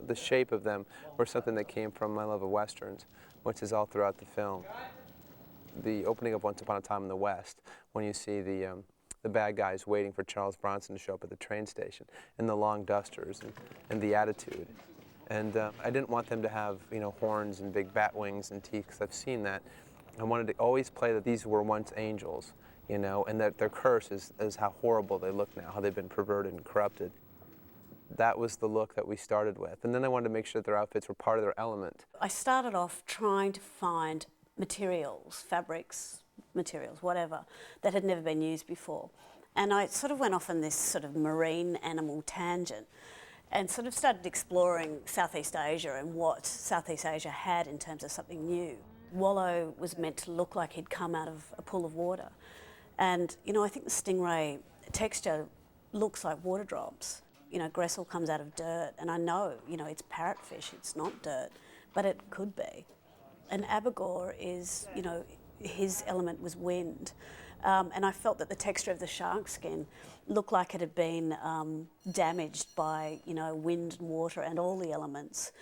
the shape of them were something that came from my love of Westerns, which is all throughout the film. The opening of Once Upon a Time in the West, when you see the bad guys waiting for Charles Bronson to show up at the train station, and the long dusters, and the attitude. And I didn't want them to have, horns and big bat wings and teeth, because I've seen that. I wanted to always play that these were once angels, and that their curse is how horrible they look now, how they've been perverted and corrupted. That was the look that we started with. And then I wanted to make sure that their outfits were part of their element. I started off trying to find materials, fabrics, materials, whatever, that had never been used before. And I sort of went off on this sort of marine animal tangent and sort of started exploring Southeast Asia and what Southeast Asia had in terms of something new. Wallow was meant to look like he'd come out of a pool of water. And, I think the stingray texture looks like water drops. Gressel comes out of dirt, and I know, it's parrotfish, it's not dirt, but it could be. And Abigor is, his element was wind. And I felt that the texture of the shark skin looked like it had been damaged by, wind and water and all the elements.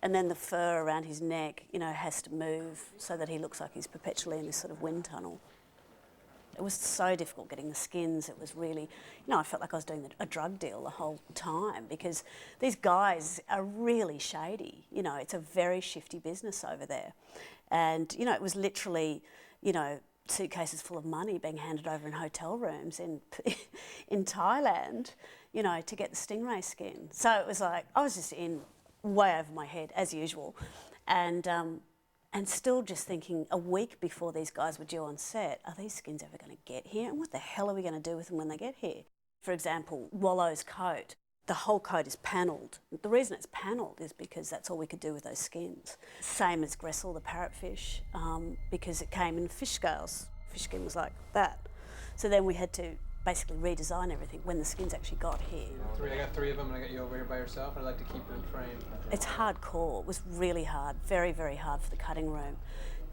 And then the fur around his neck, has to move so that he looks like he's perpetually in this sort of wind tunnel. It was so difficult getting the skins. It was really, I felt like I was doing a drug deal the whole time, because these guys are really shady. It's a very shifty business over there. And, it was literally, suitcases full of money being handed over in hotel rooms in Thailand, to get the stingray skin. So it was like, I was just in way over my head, as usual. And still just thinking, a week before these guys were due on set, are these skins ever going to get here? And what the hell are we going to do with them when they get here? For example, Wallow's coat, the whole coat is panelled. The reason it's panelled is because that's all we could do with those skins. Same as Gressel, the parrotfish, because it came in fish scales fish skin was like that. So then we had to basically redesign everything when the skins actually got here. I got 3 of them, and I got you over here by yourself. I'd like to keep them in frame. It's hardcore. It was really hard, very, very hard for the cutting room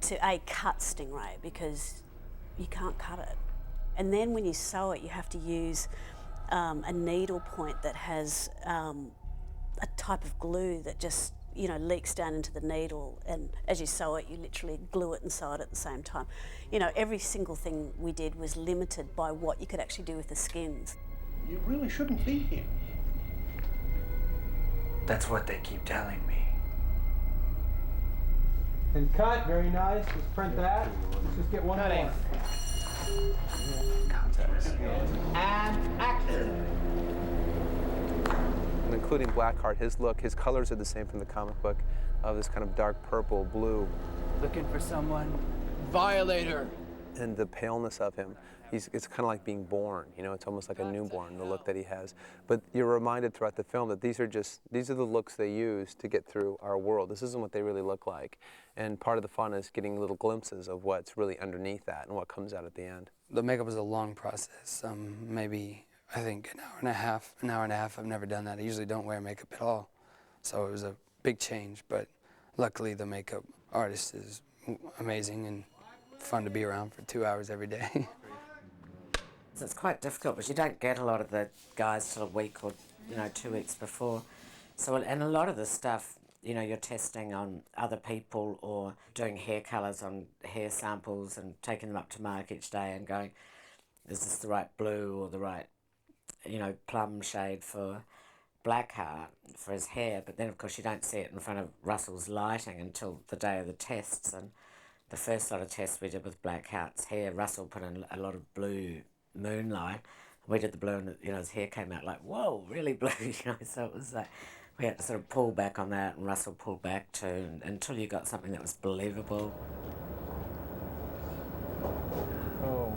to cut stingray because you can't cut it. And then when you sew it, you have to use a needle point that has a type of glue that just leaks down into the needle, and as you sew it, you literally glue it and sew it at the same time. Every single thing we did was limited by what you could actually do with the skins. You really shouldn't be here. That's what they keep telling me. And cut, very nice. Let's print that. Let's just get one more. And action. Including Blackheart, his look, his colors are the same from the comic book, of this kind of dark purple, blue. Looking for someone? Violator. And the paleness of him, it's kind of like being born, it's almost like a newborn, the look that he has. But you're reminded throughout the film that these are the looks they use to get through our world. This isn't what they really look like. And part of the fun is getting little glimpses of what's really underneath that and what comes out at the end. The makeup was a long process, maybe I think an hour and a half. I've never done that. I usually don't wear makeup at all. So it was a big change, but luckily the makeup artist is amazing and fun to be around for 2 hours every day. So it's quite difficult because you don't get a lot of the guys till a week or 2 weeks before. So, and a lot of the stuff, you're testing on other people or doing hair colours on hair samples and taking them up to Mark each day and going, is this the right blue or the right plum shade for Blackheart for his hair, but then of course you don't see it in front of Russell's lighting until the day of the tests. And the first lot of tests we did with Blackheart's hair, Russell put in a lot of blue moonlight. We did the blue and his hair came out like, whoa, really blue, so it was like, we had to sort of pull back on that, and Russell pulled back too, until you got something that was believable. Oh.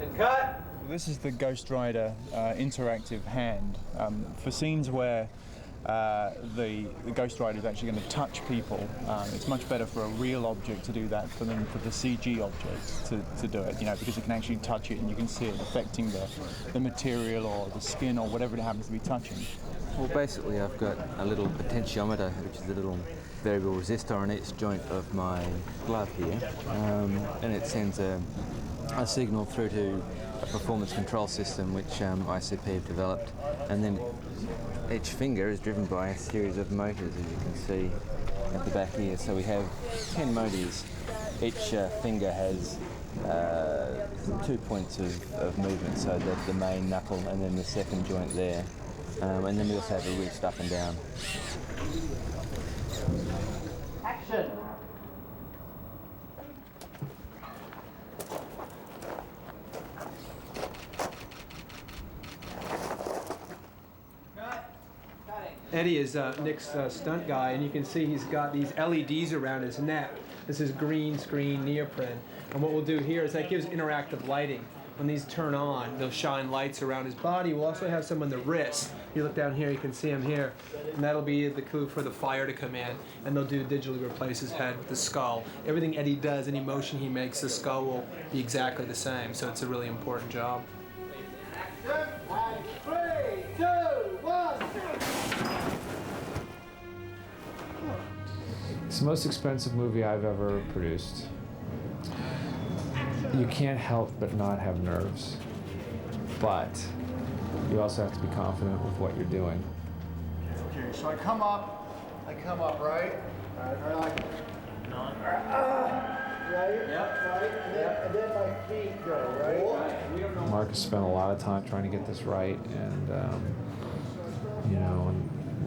And cut! This is the Ghost Rider interactive hand. For scenes where the Ghost Rider is actually going to touch people, it's much better for a real object to do that than for the CG objects to do it, because you can actually touch it and you can see it affecting the material or the skin or whatever it happens to be touching. Well, basically I've got a little potentiometer, which is a little variable resistor on each joint of my glove here, and it sends a signal through to a performance control system which ICP have developed, and then each finger is driven by a series of motors, as you can see at the back here. So we have 10 motors. Each finger has 2 points of movement, so that's the main knuckle and then the second joint there. And then we also have a wrist up and down. Action. Eddie is Nick's stunt guy, and you can see he's got these LEDs around his neck. This is green screen neoprene. And what we'll do here is that gives interactive lighting. When these turn on, they'll shine lights around his body. We'll also have some on the wrist. You look down here, you can see him here. And that'll be the clue for the fire to come in. And they'll digitally replace his head with the skull. Everything Eddie does, any motion he makes, the skull will be exactly the same. So it's a really important job. 3, 2, 1. It's the most expensive movie I've ever produced. You can't help but not have nerves, but you also have to be confident with what you're doing. Okay, so I come up, right? Right. And then my feet go, right? Mark has spent a lot of time trying to get this right, and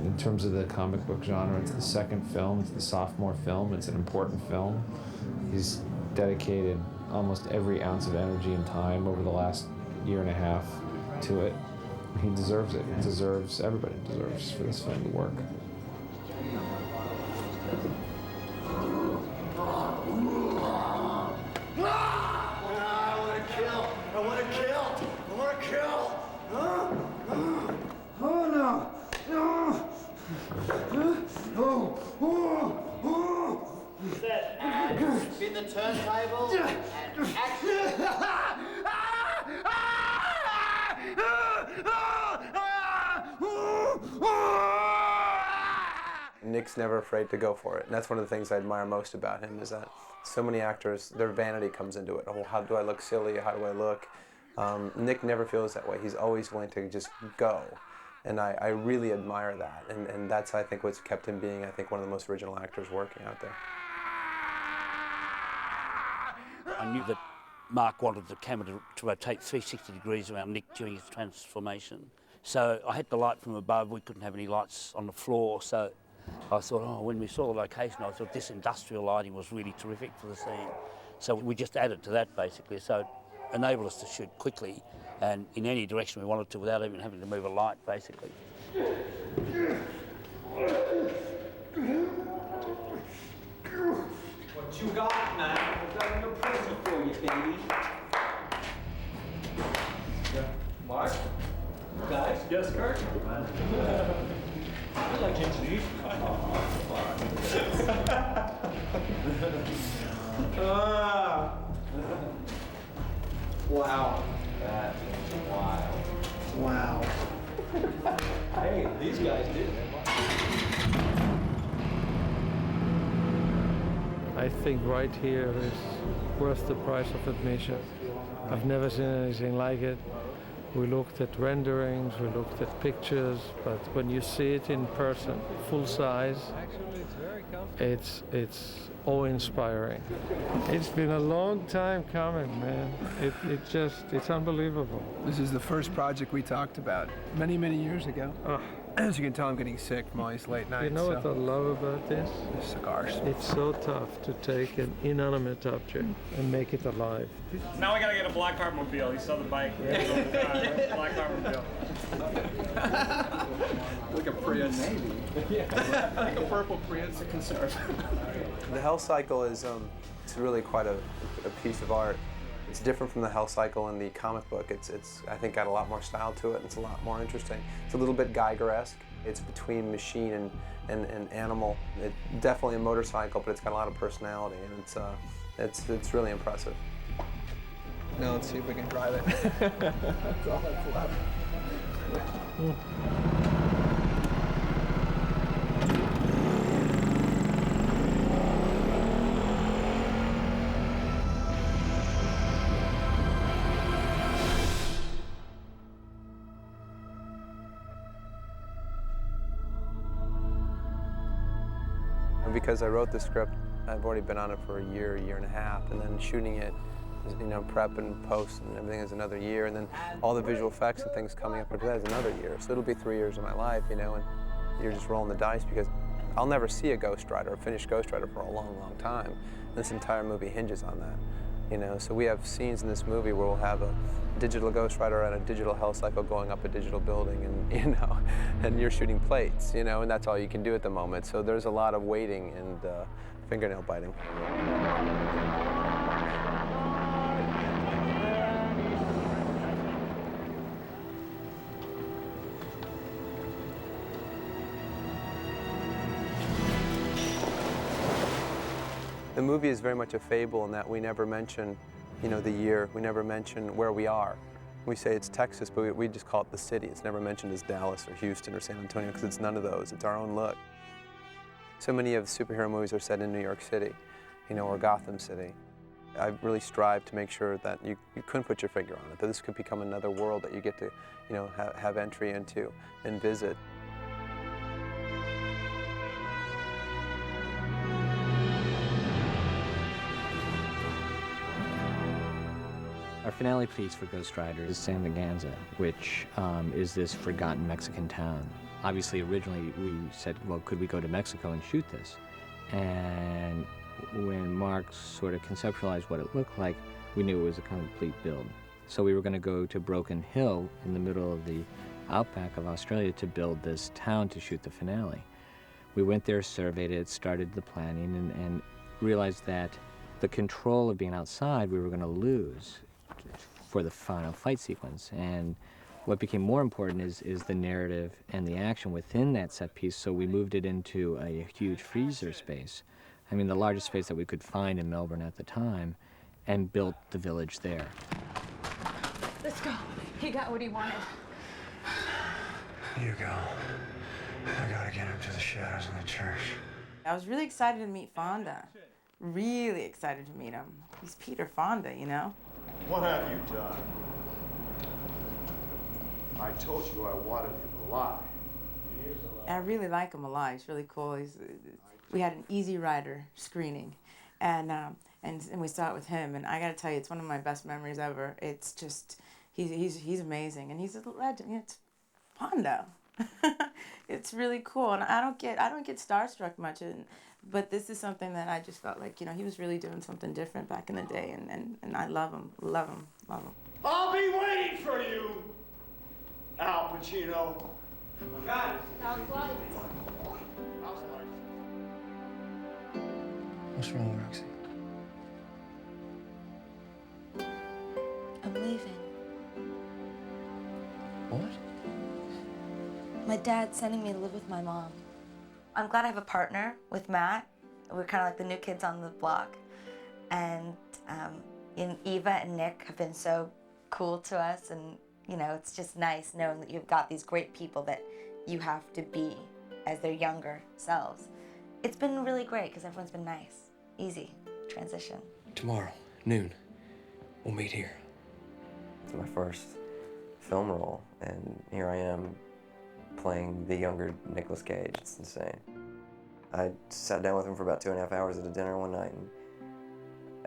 in terms of the comic book genre, it's the second film, it's the sophomore film, it's an important film. He's dedicated almost every ounce of energy and time over the last year and a half to it. He deserves it. Everybody deserves for this film to work. Spin the turntable and action. Nick's never afraid to go for it, and that's one of the things I admire most about him, is that so many actors, their vanity comes into it. Oh, how do I look silly? How do I look? Nick never feels that way. He's always willing to just go, and I really admire that, and that's, I think, what's kept him being, I think, one of the most original actors working out there. I knew that Mark wanted the camera to rotate 360 degrees around Nick during his transformation. So I had the light from above. We couldn't have any lights on the floor, so I thought, oh, when we saw the location, I thought this industrial lighting was really terrific for the scene. So we just added to that, basically, so it enabled us to shoot quickly and in any direction we wanted to without even having to move a light, basically. What you got, man? I've got a present for you, baby. Yeah. Mark? Guys? Yes, Kurt? I'd like to introduce you. Wow. That is wild. Wow. Hey, these guys did it. I think right here is worth the price of admission. I've never seen anything like it. We looked at renderings, we looked at pictures, but when you see it in person, full size, it's awe-inspiring. It's been a long time coming, man. It's unbelievable. This is the first project we talked about many, many years ago. As you can tell, I'm getting sick from all these late nights. You know what I love about this? The cigars. It's so tough to take an inanimate object and make it alive. Now we gotta get a black Carmobile. You saw the bike. Black Carmobile. Like a Prius. Maybe. Yeah. Like a purple Prius to conserve. The Hell Cycle is it's really quite a piece of art. It's different from the Hell Cycle in the comic book. It's I think got a lot more style to it, and it's a lot more interesting. It's a little bit Geiger-esque. It's between machine and animal. It's definitely a motorcycle, but it's got a lot of personality, and it's really impressive. Now let's see if we can drive it. That's all that's left. Because I wrote the script, I've already been on it for a year and a half, and then shooting it, prep and post and everything is another year, and then all the visual effects and things coming up after that is another year. So it'll be 3 years of my life, and you're just rolling the dice, because I'll never see a Ghost Rider, a finished Ghost Rider, for a long, long time. This entire movie hinges on that. So we have scenes in this movie where we'll have a digital Ghost Rider and a digital Hell Cycle going up a digital building, and and you're shooting plates, and that's all you can do at the moment. So there's a lot of waiting and fingernail biting. The movie is very much a fable in that we never mention, the year. We never mention where we are. We say it's Texas, but we just call it the city. It's never mentioned as Dallas or Houston or San Antonio, because it's none of those. It's our own look. So many of the superhero movies are set in New York City, or Gotham City. I really strive to make sure that you couldn't put your finger on it, that this could become another world that you get to, have entry into and visit. Our finale piece for Ghost Rider is San Leganza, which is this forgotten Mexican town. Obviously, originally we said, well, could we go to Mexico and shoot this? And when Mark sort of conceptualized what it looked like, we knew it was a complete build. So we were going to go to Broken Hill in the middle of the outback of Australia to build this town to shoot the finale. We went there, surveyed it, started the planning, and realized that the control of being outside we were going to lose for the final fight sequence. And what became more important is the narrative and the action within that set piece, so we moved it into a huge freezer space. I mean, the largest space that we could find in Melbourne at the time, and built the village there. Let's go. He got what he wanted. You go. I gotta get him to the shadows in the church. I was really excited to meet Fonda. Really excited to meet him. He's Peter Fonda, you know? What have you done? I told you I wanted him alive. I really like him a lot. He's really cool. We had an Easy Rider screening, and we saw it with him. And I got to tell you, it's one of my best memories ever. It's just he's amazing, and he's a legend. It's Fonda. It's really cool, and I don't get starstruck much, but this is something that I just felt like, you know, he was really doing something different back in the day, and I love him. I'll be waiting for you, Al Pacino. Got it. What's wrong, Roxy? I'm leaving. What? My dad's sending me to live with my mom. I'm glad I have a partner with Matt. We're kind of like the new kids on the block. And Eva and Nick have been so cool to us, and you know, it's just nice knowing that you've got these great people that you have to be as their younger selves. It's been really great because everyone's been nice, easy transition. Tomorrow, noon, we'll meet here. It's my first film role, and here I am playing the younger Nicolas Cage. It's insane. I sat down with him for about 2.5 hours at a dinner one night, and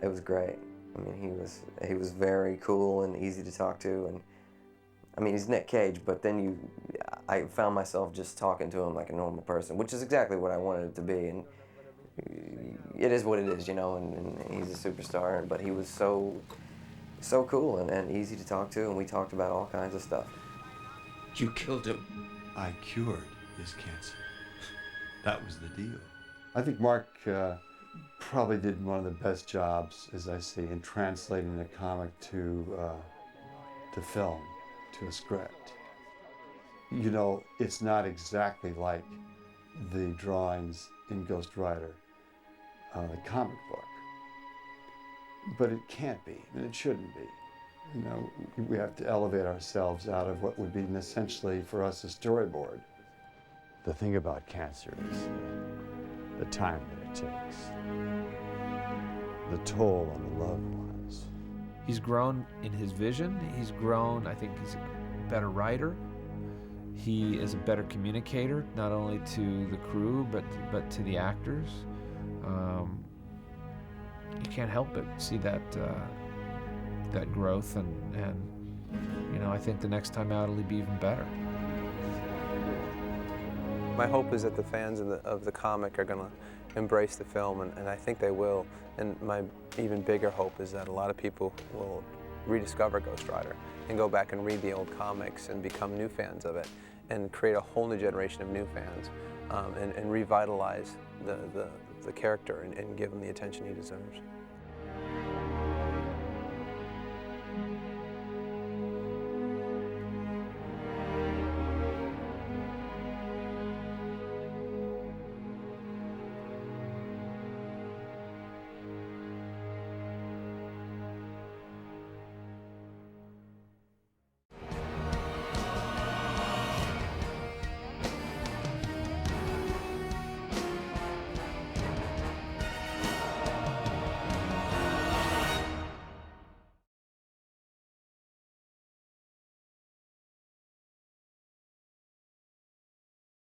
it was great. I mean, he was very cool and easy to talk to, and I mean, he's Nick Cage, but then I found myself just talking to him like a normal person, which is exactly what I wanted it to be, and it is what it is, you know, and he's a superstar, but he was so cool and easy to talk to, and we talked about all kinds of stuff. You killed him. I cured his cancer. That was the deal. I think Mark probably did one of the best jobs, as I see, in translating the comic to film, to a script. You know, it's not exactly like the drawings in Ghost Rider, the comic book, but it can't be, and it shouldn't be. You know, we have to elevate ourselves out of what would be essentially for us a storyboard. The thing about cancer is the time that it takes, the toll on the loved ones. He's grown in his vision. He's grown, I think he's a better writer. He is a better communicator, not only to the crew, but to the actors. You can't help but see that growth, and you know, I think the next time out it'll be even better. My hope is that the fans of the comic are going to embrace the film, and I think they will. And my even bigger hope is that a lot of people will rediscover Ghost Rider and go back and read the old comics and become new fans of it, and create a whole new generation of new fans, and revitalize the character and give him the attention he deserves.